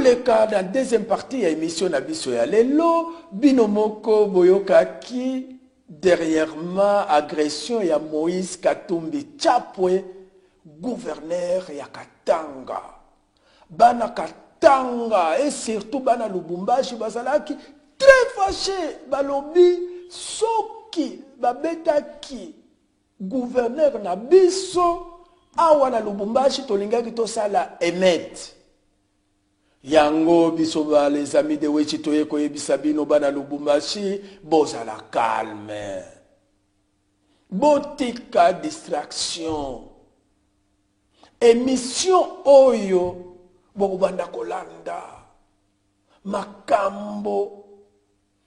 toleka dans deuxième partie ya émission na biso ya lelo bino moko boyokaki derrièrement agression ya Moïse Katumbi Chapwe gouverneur ya Katanga bana Katanga et surtout bana Lubumbashi bazalaki très fâché balobi soki babetaki gouverneur na biso awa na Lubumbashi tolingaki tosala emet yango biso ba les amis de Wechi toye koyebisa bino bana Lubumbashi bozala calme botika distraction émission oyo bokubanda kolanda makambo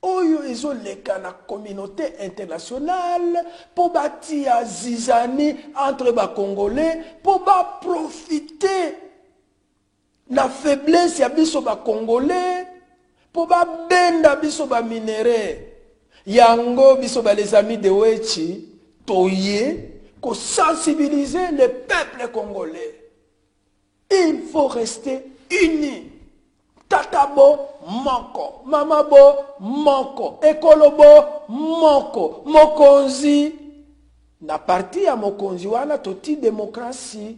oyo ezoleka na communauté internationale pour batia zizani entre ba Congolais pour ba profiter la faiblesse ya biso ba Congolais pour ba benda biso ba minéraux yango biso ba les amis de Wechi toye ko sensibiliser le peuple congolais. Il faut rester unis. Tatabo moko, mamabo moko, ekolobo moko, mokonzi na parti ya mokonzi wana toti démocratie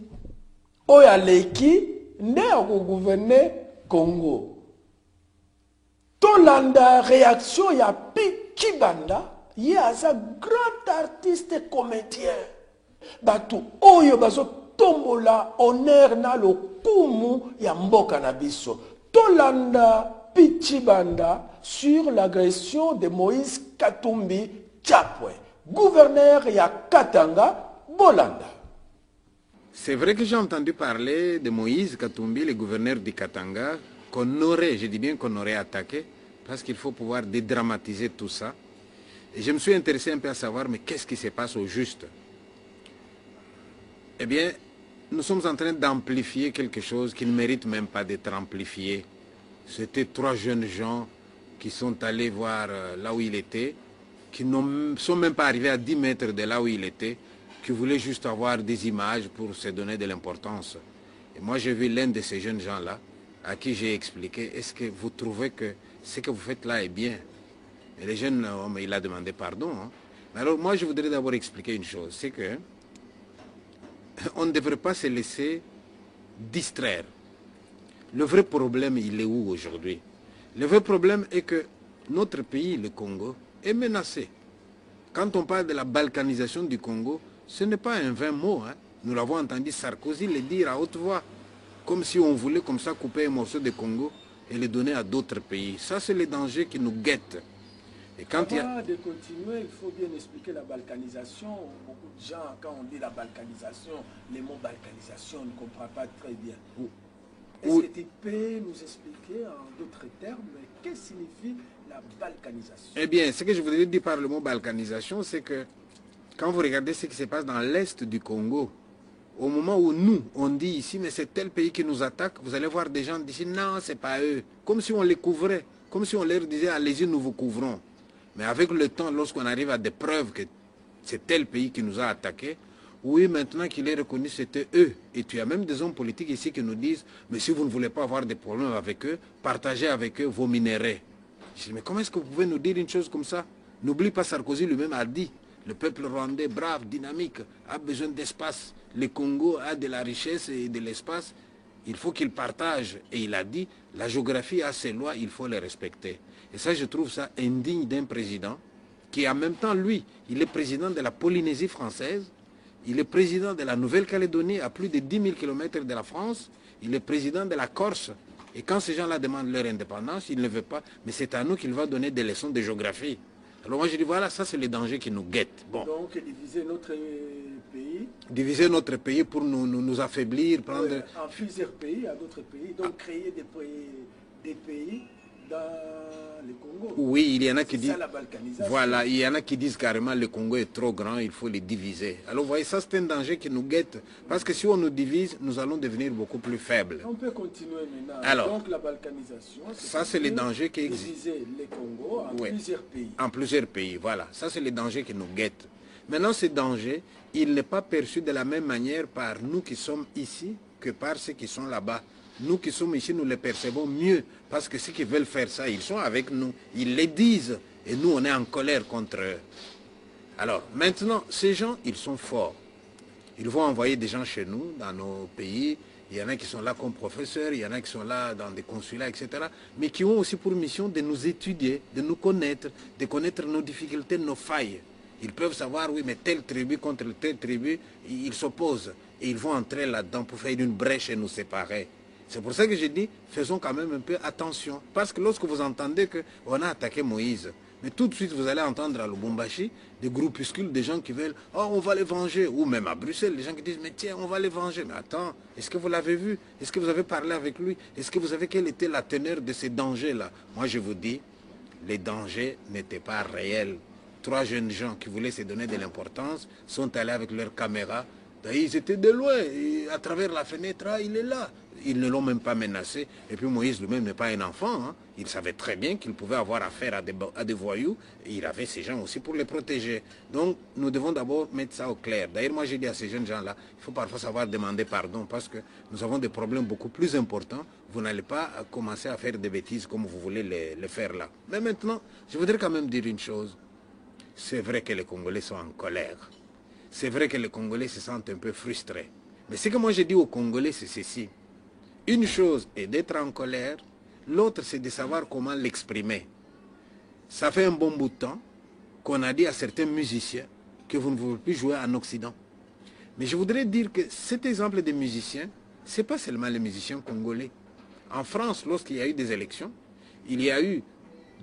oya leki nde gouverner Congo. Tolanda réaction ya Pikibanda, il y a un grand artiste comédien. Batu oyo bazo tombola honneur na lokumu ya mboka na biso. Tolanda Pikibanda sur l'agression de Moïse Katumbi Chapwe, gouverneur ya Katanga, Bolanda. C'est vrai que j'ai entendu parler de Moïse Katumbi, le gouverneur du Katanga, qu'on aurait, je dis bien qu'on aurait attaqué, parce qu'il faut pouvoir dédramatiser tout ça. Et je me suis intéressé un peu à savoir, mais qu'est-ce qui se passe au juste? Eh bien, nous sommes en train d'amplifier quelque chose qui ne mérite même pas d'être amplifié. C'était 3 jeunes gens qui sont allés voir là où il était, qui ne sont même pas arrivés à 10 mètres de là où il était, qui voulaient juste avoir des images pour se donner de l'importance. Et moi, j'ai vu l'un de ces jeunes gens-là, à qui j'ai expliqué, est-ce que vous trouvez que ce que vous faites là est bien? Et les jeunes hommes, il a demandé pardon. Hein. Mais alors, moi, je voudrais d'abord expliquer une chose, c'est que on ne devrait pas se laisser distraire. Le vrai problème, il est où aujourd'hui? Le vrai problème est que notre pays, le Congo, est menacé. Quand on parle de la balkanisation du Congo, ce n'est pas un vain mot. Hein. Nous l'avons entendu Sarkozy le dire à haute voix, comme si on voulait comme ça couper un morceau de Congo et le donner à d'autres pays. Ça, c'est le danger qui nous guette. Et quand Avant de continuer, il faut bien expliquer la balkanisation. Beaucoup de gens, quand on dit la balkanisation, les mots balkanisation, on ne comprend pas très bien. Est-ce que tu peux nous expliquer en d'autres termes qu'est-ce que signifie la balkanisation? Eh bien, ce que je voudrais dire par le mot balkanisation, c'est que quand vous regardez ce qui se passe dans l'est du Congo, au moment où nous, on dit ici, mais c'est tel pays qui nous attaque, vous allez voir des gens d'ici, non, c'est pas eux. Comme si on les couvrait, comme si on leur disait, allez-y, nous vous couvrons. Mais avec le temps, lorsqu'on arrive à des preuves que c'est tel pays qui nous a attaqués, oui, maintenant qu'il est reconnu, c'était eux. Et tu as même des hommes politiques ici qui nous disent, mais si vous ne voulez pas avoir des problèmes avec eux, partagez avec eux vos minéraux. Je dis, mais comment est-ce que vous pouvez nous dire une chose comme ça? N'oublie pas, Sarkozy lui-même a dit, le peuple rwandais, brave, dynamique, a besoin d'espace. Le Congo a de la richesse et de l'espace. Il faut qu'il partage. Et il a dit, la géographie a ses lois, il faut les respecter. Et ça, je trouve ça indigne d'un président qui, en même temps, lui, il est président de la Polynésie française, il est président de la Nouvelle-Calédonie à plus de 10 000 km de la France, il est président de la Corse. Et quand ces gens-là demandent leur indépendance, il ne veut pas, mais c'est à nous qu'il va donner des leçons de géographie. Alors moi je dis, voilà, ça c'est le danger qui nous guette. Bon. Donc diviser notre pays. Diviser notre pays pour nous affaiblir, prendre... Ouais, en plusieurs pays, à d'autres pays, donc créer des pays dans le Congo. Oui, il y en a qui disent... ça la balkanisation. Voilà, il y en a qui disent carrément le Congo est trop grand, il faut les diviser. Alors vous voyez, ça c'est un danger qui nous guette. Parce que si on nous divise, nous allons devenir beaucoup plus faibles. On peut continuer maintenant. Alors, donc la balkanisation, ça c'est le danger qui existe. Diviser le Congo en plusieurs pays. En plusieurs pays, voilà. Ça c'est le danger qui nous guette. Maintenant, ce danger, il n'est pas perçu de la même manière par nous qui sommes ici que par ceux qui sont là-bas. Nous qui sommes ici, nous les percevons mieux. Parce que ceux qui veulent faire ça, ils sont avec nous. Ils les disent. Et nous, on est en colère contre eux. Alors, maintenant, ces gens, ils sont forts. Ils vont envoyer des gens chez nous, dans nos pays. Il y en a qui sont là comme professeurs, il y en a qui sont là dans des consulats, etc. Mais qui ont aussi pour mission de nous étudier, de nous connaître, de connaître nos difficultés, nos failles. Ils peuvent savoir, oui, mais telle tribu contre telle tribu, ils s'opposent. Et ils vont entrer là-dedans pour faire une brèche et nous séparer. C'est pour ça que j'ai dit, faisons quand même un peu attention. Parce que lorsque vous entendez qu'on a attaqué Moïse, mais tout de suite vous allez entendre à Lubumbashi des groupuscules, des gens qui veulent, oh on va les venger. Ou même à Bruxelles, des gens qui disent, mais tiens, on va les venger. Mais attends, est-ce que vous l'avez vu? Est-ce que vous avez parlé avec lui? Est-ce que vous savez quelle était la teneur de ces dangers-là? Moi je vous dis, les dangers n'étaient pas réels. 3 jeunes gens qui voulaient se donner de l'importance sont allés avec leurs caméras. Ils étaient de loin, et à travers la fenêtre, ah, il est là. Ils ne l'ont même pas menacé. Et puis Moïse lui-même n'est pas un enfant. Hein. Il savait très bien qu'il pouvait avoir affaire à des voyous. Et il avait ces gens aussi pour les protéger. Donc nous devons d'abord mettre ça au clair. D'ailleurs, moi j'ai dit à ces jeunes gens-là, il faut parfois savoir demander pardon parce que nous avons des problèmes beaucoup plus importants. Vous n'allez pas commencer à faire des bêtises comme vous voulez les faire là. Mais maintenant, je voudrais quand même dire une chose. C'est vrai que les Congolais sont en colère. C'est vrai que les Congolais se sentent un peu frustrés. Mais ce que moi j'ai dit aux Congolais, c'est ceci. Une chose est d'être en colère, l'autre c'est de savoir comment l'exprimer. Ça fait un bon bout de temps qu'on a dit à certains musiciens que vous ne pouvez plus jouer en Occident. Mais je voudrais dire que cet exemple des musiciens, ce n'est pas seulement les musiciens congolais. En France, lorsqu'il y a eu des élections, il y a eu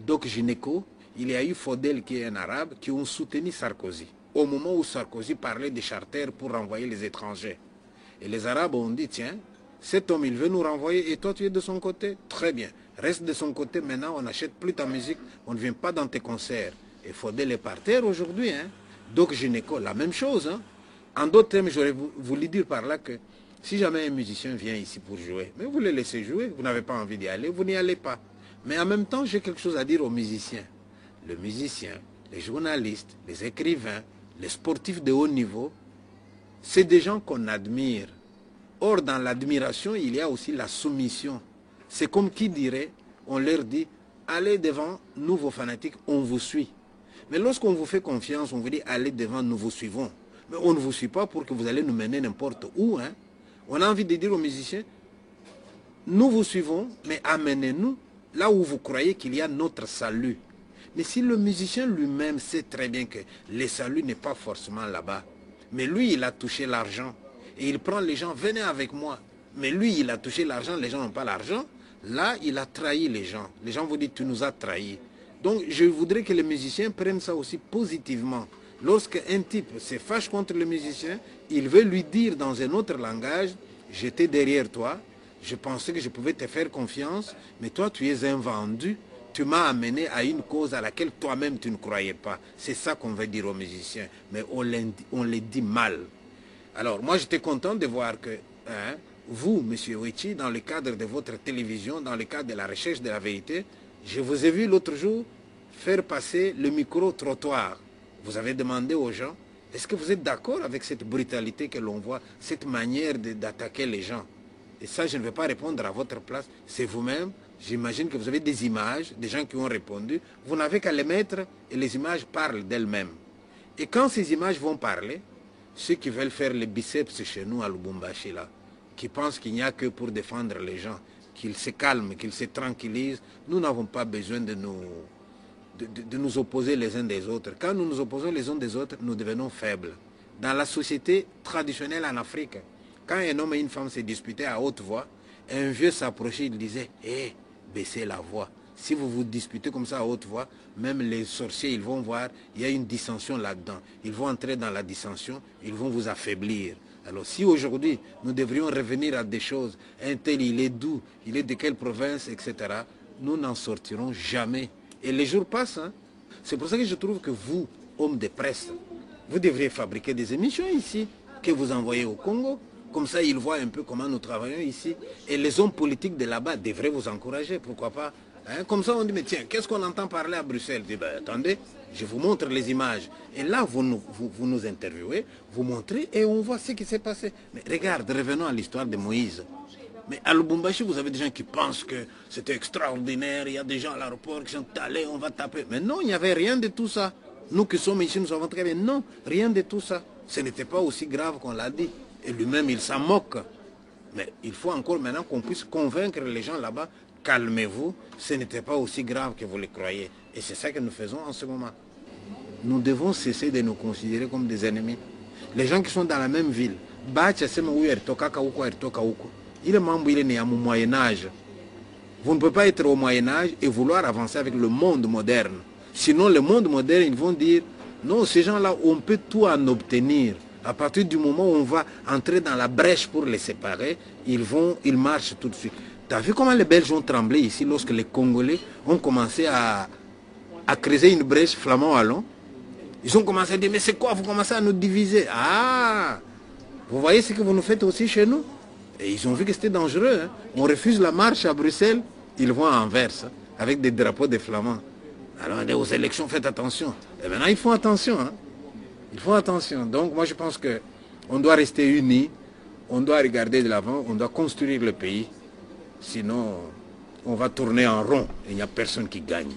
Doc Gineco, il y a eu Faudel qui est un arabe, qui ont soutenu Sarkozy. Au moment où Sarkozy parlait des charters pour renvoyer les étrangers. Et les Arabes ont dit, tiens, cet homme, il veut nous renvoyer et toi, tu es de son côté? Très bien. Reste de son côté, maintenant, on n'achète plus ta musique, on ne vient pas dans tes concerts. Et Faudel est par terre aujourd'hui. Hein. Donc, Gynéco, la même chose. Hein. En d'autres termes, j'aurais voulu dire par là que si jamais un musicien vient ici pour jouer, mais vous le laissez jouer, vous n'avez pas envie d'y aller, vous n'y allez pas. Mais en même temps, j'ai quelque chose à dire aux musiciens. Le musicien, les journalistes, les écrivains, les sportifs de haut niveau, c'est des gens qu'on admire. Or, dans l'admiration, il y a aussi la soumission. C'est comme qui dirait, on leur dit, allez devant nous, vos fanatiques, on vous suit. Mais lorsqu'on vous fait confiance, on vous dit, allez devant, nous vous suivons. Mais on ne vous suit pas pour que vous allez nous mener n'importe où. Hein. On a envie de dire aux musiciens, nous vous suivons, mais amenez-nous là où vous croyez qu'il y a notre salut. Mais si le musicien lui-même sait très bien que le salut n'est pas forcément là-bas, mais lui, il a touché l'argent, et il prend les gens, venez avec moi, mais lui, il a touché l'argent, les gens n'ont pas l'argent, là, il a trahi les gens. Les gens vous disent, tu nous as trahis. Donc, je voudrais que les musiciens prennent ça aussi positivement. Lorsqu'un type se fâche contre le musicien, il veut lui dire dans un autre langage, j'étais derrière toi, je pensais que je pouvais te faire confiance, mais toi, tu es un vendu. Tu m'as amené à une cause à laquelle toi-même tu ne croyais pas. C'est ça qu'on veut dire aux musiciens. Mais on les dit mal. Alors, moi, j'étais content de voir que vous, M. Ouechi, dans le cadre de votre télévision, dans le cadre de la recherche de la vérité, je vous ai vu l'autre jour faire passer le micro-trottoir. Vous avez demandé aux gens, est-ce que vous êtes d'accord avec cette brutalité que l'on voit, cette manière d'attaquer les gens? Et ça, je ne vais pas répondre à votre place. C'est vous-même. J'imagine que vous avez des images, des gens qui ont répondu. Vous n'avez qu'à les mettre et les images parlent d'elles-mêmes. Et quand ces images vont parler, ceux qui veulent faire les biceps chez nous à Lubumbashi, là, qui pensent qu'il n'y a que pour défendre les gens, qu'ils se calment, qu'ils se tranquillisent, nous n'avons pas besoin de nous opposer les uns des autres. Quand nous nous opposons les uns des autres, nous devenons faibles. Dans la société traditionnelle en Afrique, quand un homme et une femme se disputaient à haute voix, un vieux s'approchait, il disait « Hé, baissez la voix ». Si vous vous disputez comme ça à haute voix, même les sorciers, ils vont voir, il y a une dissension là-dedans. Ils vont entrer dans la dissension, ils vont vous affaiblir. Alors si aujourd'hui, nous devrions revenir à des choses, un tel, il est d'où, il est de quelle province, etc., nous n'en sortirons jamais. Et les jours passent. Hein. C'est pour ça que je trouve que vous, hommes de presse, vous devriez fabriquer des émissions ici, que vous envoyez au Congo. Comme ça, ils voient un peu comment nous travaillons ici. Et les hommes politiques de là-bas devraient vous encourager, pourquoi pas. Hein? Comme ça, on dit, mais tiens, qu'est-ce qu'on entend parler à Bruxelles? Je dis, ben, attendez, je vous montre les images. Et là, vous nous interviewez, vous montrez et on voit ce qui s'est passé. Mais regarde, revenons à l'histoire de Moïse. Mais à Lubumbashi, vous avez des gens qui pensent que c'était extraordinaire, il y a des gens à l'aéroport qui sont allés, on va taper. Mais non, il n'y avait rien de tout ça. Nous qui sommes ici, nous savons très bien, non, rien de tout ça. Ce n'était pas aussi grave qu'on l'a dit. Et lui-même, il s'en moque. Mais il faut encore maintenant qu'on puisse convaincre les gens là-bas, calmez-vous, ce n'était pas aussi grave que vous le croyez. Et c'est ça que nous faisons en ce moment. Nous devons cesser de nous considérer comme des ennemis. Les gens qui sont dans la même ville, il est membre, il est né au Moyen-Âge. Vous ne pouvez pas être au Moyen-Âge et vouloir avancer avec le monde moderne. Sinon, le monde moderne, ils vont dire, non, ces gens-là, on peut tout en obtenir. À partir du moment où on va entrer dans la brèche pour les séparer, ils marchent tout de suite. Tu as vu comment les Belges ont tremblé ici lorsque les Congolais ont commencé à creuser une brèche flamand-wallon? Ils ont commencé à dire, mais c'est quoi? Vous commencez à nous diviser. Ah, vous voyez ce que vous nous faites aussi chez nous? Et ils ont vu que c'était dangereux. Hein. On refuse la marche à Bruxelles, ils vont à Anvers, hein, avec des drapeaux des Flamands. Alors aux élections, faites attention. Et maintenant, ils font attention. Hein. Ils font attention. Donc moi, je pense qu'on doit rester unis, on doit regarder de l'avant, on doit construire le pays. Sinon, on va tourner en rond et il n'y a personne qui gagne.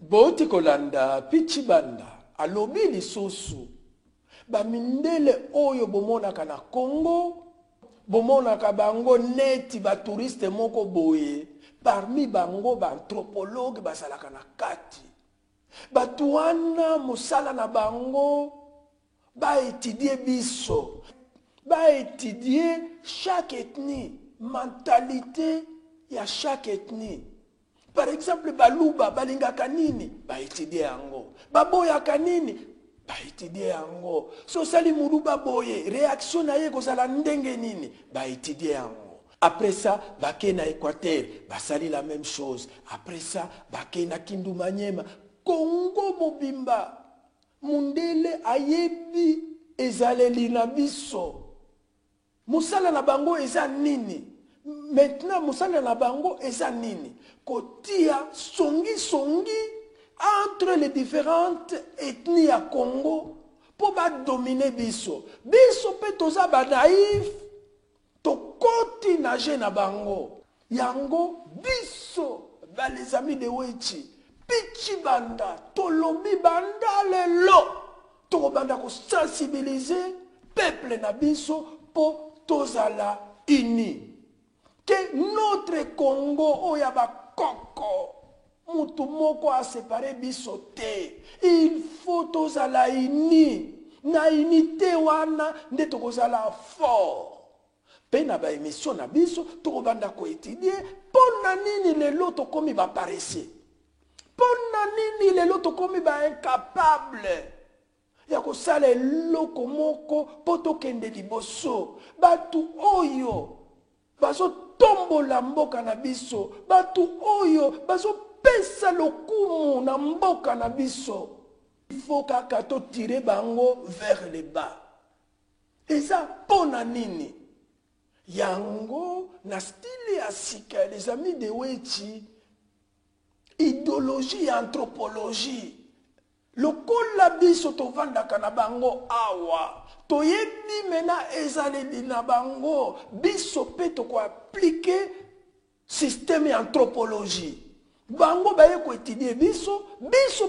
Boti kolanda pichibanda alobi lisusu bamindele oyo bomonaka na Congo bomonaka bango neti ba touriste moko boye parmi bango ba anthropologue basalaka na kati batu wana mosala na bango ba étudier biso ba étudier chaque ethnie mentalité ya chaque ethnie. Par exemple, Baluba, Balingaka nini, ba étudier yango. Baboyaka nini, ba étudier yango. So sali muruba boye, réaction na ye kozala ndenge nini, ba étudier yango. Après ça, bake na Équateur, ba sali la même chose. Après ça, bake na Kindu Manyema. Congo mobimba, mundele ayebi ezaleli na biso. Musala na bango eza nini. Maintenant, musala na bango eza nini. Kotia songi entre les différentes ethnies à Congo pour dominer biso. Biso pe toza ba naïf to koti nage na bango. Yango biso ba les amis de Wechi pichi banda tolobi banda lelo to banda ko sensibiliser peuple na biso po tozala uni. Que notre Congo oyaba Koko, mutu moko a séparé biso te. Il faut tozala uni. Na unité wana nde tokozala fort. Pe na ba émission na biso tokobanda ko étudier pona nini lelo tokomi ba paresseux. Pona nini lelo tokomi ba incapable. Ya kosala eloko moko po tokende liboso. Batu oyo bazo tombola mboka na biso, batu oyo bazo pesa lokumu na mboka na biso. Il faut kaka to tirer bango vers le bas. Eza pona nini? Yango na style ya sika les amis de Wechi, idéologie et anthropologie. Lokola biso tovandaka na bango awa. Toyebi mena ezaleli na bango biso pe toko appliquer système et anthropologie. Bango baye ko étudier biso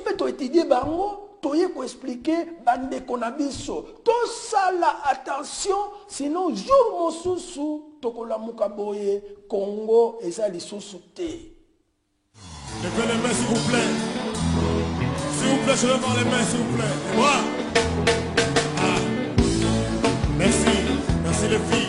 pe to étudier bango toye ko expliquer bandeko na biso. To sala attention sinon jour mosusu tokola muka boye Congo ezali susu te. Levez les mains s'il vous plaît. S'il vous plaît, je lève les mains s'il vous plaît. Et moi. Merci, merci les filles.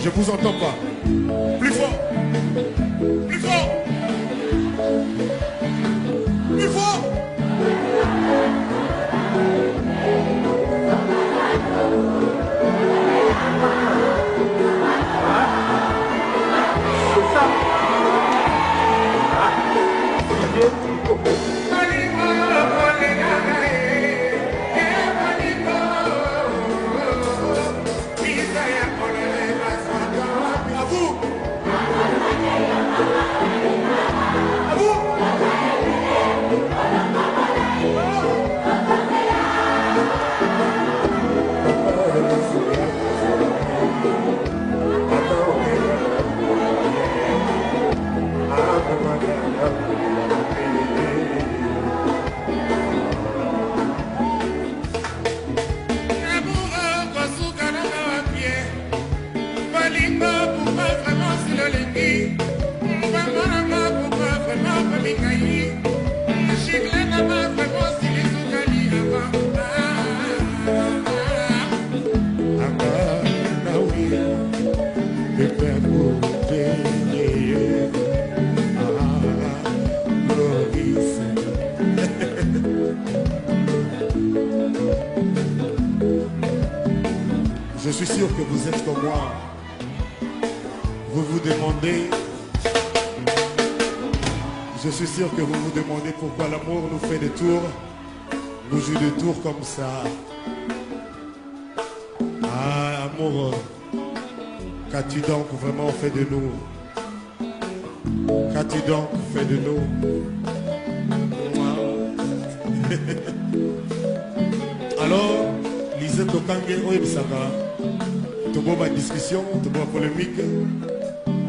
Je vous entends pas. Plus fort. Plus fort. Plus fort. Je suis sûr que vous êtes comme moi. Vous vous demandez, je suis sûr que vous vous demandez pourquoi l'amour nous fait des tours, nous joue des tours comme ça. Ah, amour, qu'as-tu donc vraiment fait de nous? Qu'as-tu donc fait de nous? Alors, lisez Tokange Oyebisaka. Toboba discussion, toboba polémique.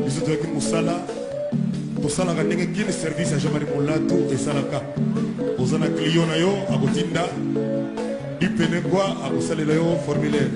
Lisez Tokange Moussala. Tosala ndenge kini service à Jean-Marie Moulatou et Salaka. Ozana client na yo akotinda. Dipene kwa akosalela yo formulaire.